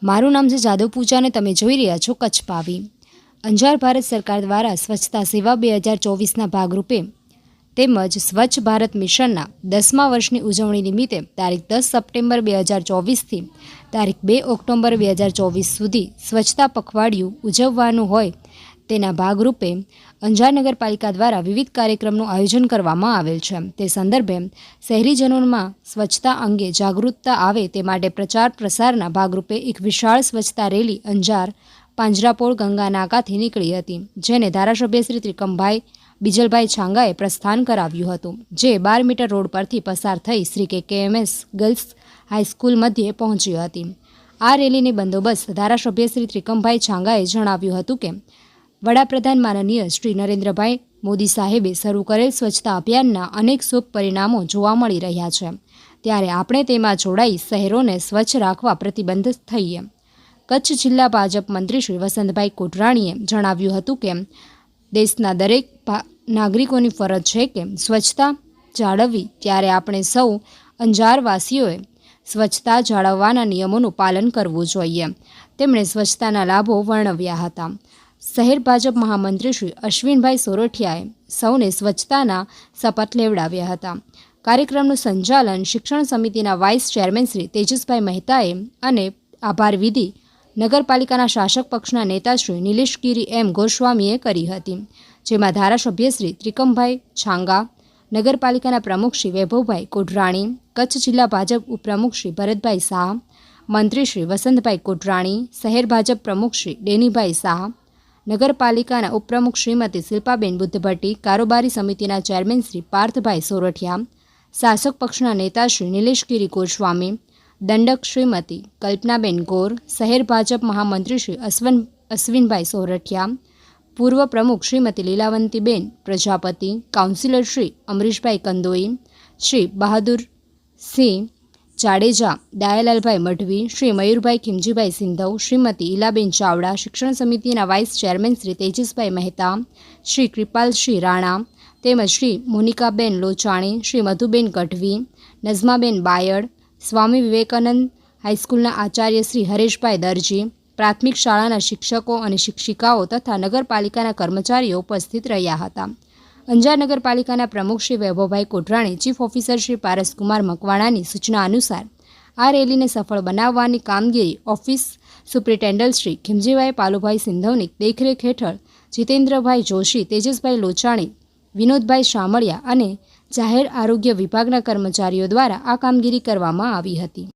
મારું નામ છે જાદવ પૂજા અને તમે જોઈ રહ્યા છો કચ્છ પાવી। અંજાર ભારત સરકાર દ્વારા સ્વચ્છતા સેવા 2024ના ભાગરૂપે તેમજ સ્વચ્છ ભારત મિશનના 10મા વર્ષની ઉજવણી નિમિત્તે તારીખ 10 સપ્ટેમ્બર 2024થી તારીખ 2 ઓક્ટોબર 2024 સુધી સ્વચ્છતા પખવાડિયું ઉજવવાનું હોય તેના ભાગરૂપે અંજાર નગરપાલિકા દ્વારા વિવિધ કાર્યક્રમનું આયોજન કરવામાં આવેલ છે। તે સંદર્ભે શહેરીજનોમાં સ્વચ્છતા અંગે જાગૃતતા આવે તે માટે પ્રચાર પ્રસારના ભાગરૂપે એક વિશાળ સ્વચ્છતા રેલી અંજાર પાંજરાપોળ ગંગા નાકાથી નીકળી હતી, જેને ધારાસભ્ય શ્રી ત્રિકમભાઈ બીજલભાઈ છાંગાએ પ્રસ્થાન કરાવ્યું હતું, જે 12 મીટર રોડ પરથી પસાર થઈ શ્રી KKMS ગર્લ્સ હાઈસ્કૂલ મધ્યે પહોંચી હતી। આ રેલીની બંદોબસ્ત ધારાસભ્ય શ્રી ત્રિકમભાઈ છાંગાએ જણાવ્યું હતું કે વડાપ્રધાન માનનીય શ્રી નરેન્દ્રભાઈ મોદી સાહેબે શરૂ કરેલ સ્વચ્છતા અભિયાનના અનેક શુભ પરિણામો જોવા મળી રહ્યા છે, ત્યારે આપણે તેમાં જોડાઈ શહેરોને સ્વચ્છ રાખવા પ્રતિબદ્ધ થઈએ। કચ્છ જિલ્લા ભાજપ મંત્રી શ્રી વસંતભાઈ કોટરાણીએ જણાવ્યું હતું કે દેશના દરેક નાગરિકોની ફરજ છે કે સ્વચ્છતા જાળવવી, ત્યારે આપણે સૌ અંજારવાસીઓએ સ્વચ્છતા જાળવવાના નિયમોનું પાલન કરવું જોઈએ। તેમણે સ્વચ્છતાના લાભો વર્ણવ્યા હતા। શહેર ભાજપ મહામંત્રી શ્રી અશ્વિનભાઈ સોરઠિયાએ સૌને સ્વચ્છતાના શપથ લેવડાવ્યા હતા। કાર્યક્રમનું સંચાલન શિક્ષણ સમિતિના વાઇસ ચેરમેન શ્રી તેજસભાઈ મહેતાએ અને આભાર વિધિ નગરપાલિકાના શાસક પક્ષના નેતા શ્રી નિલેશગીરી એમ ગોસ્વામીએ કરી હતી, જેમાં ધારાસભ્ય શ્રી ત્રિકમભાઈ છાંગા, નગરપાલિકાના પ્રમુખ શ્રી વૈભવભાઈ કોઢરાણી, કચ્છ જિલ્લા ભાજપ ઉપપ્રમુખ શ્રી ભરતભાઈ શાહ, મંત્રી શ્રી વસંતભાઈ કોઢરાણી, શહેર ભાજપ પ્રમુખ શ્રી ડેનીભાઈ શાહ, નગરપાલિકાના ઉપપ્રમુખ શ્રીમતી શિલ્પાબેન બુદ્ધભટ્ટી, કારોબારી સમિતિના ચેરમેન શ્રી પાર્થભાઈ સોરઠિયા, શાસક પક્ષના નેતા શ્રી નિલેશગીરી ગોસ્વામી, દંડક શ્રીમતી કલ્પનાબેન ગોર, શહેર ભાજપ મહામંત્રી શ્રી અશ્વિનભાઈ સોરઠિયા, પૂર્વ પ્રમુખ શ્રીમતી લીલાવંતીબેન પ્રજાપતિ, કાઉન્સિલર શ્રી અમરીશભાઈ કંદોઈ, શ્રી બહાદુરસિંહ જાડેજા, દયાલાલભાઈ મઢવી, શ્રી મયુરભાઈ ખીમજીભાઈ સિંધવ, શ્રીમતી ઈલાબેન ચાવડા, શિક્ષણ સમિતિના વાઇસ ચેરમેન શ્રી તેજસભાઈ મહેતા, શ્રી કૃપાલસિંહ રાણા તેમજ શ્રી મોનિકાબેન લોચાણી, શ્રી મધુબેન ગઢવી, નઝમાબેન બાયડ, સ્વામી વિવેકાનંદ હાઈસ્કૂલના આચાર્ય શ્રી હરેશભાઈ દરજી, પ્રાથમિક શાળાના શિક્ષકો અને શિક્ષિકાઓ તથા નગરપાલિકાના કર્મચારીઓ ઉપસ્થિત રહ્યા હતા। અંજાર નગરપાલિકાના પ્રમુખ શ્રી વૈભવભાઈ કોઢરાણી, ચીફ ઓફિસર શ્રી પારસકુમાર મકવાણાની સૂચના અનુસાર આ રેલીને સફળ બનાવવાની કામગીરી ઓફિસ સુપ્રિન્ટેન્ડન્ટ શ્રી ખીમજીભાઈ પાલુભાઈ સિંધવની દેખરેખ હેઠળ જીતેન્દ્રભાઈ જોશી, તેજસભાઈ લોચાણી, વિનોદભાઈ શામળિયા અને જાહેર આરોગ્ય વિભાગના કર્મચારીઓ દ્વારા આ કામગીરી કરવામાં આવી હતી।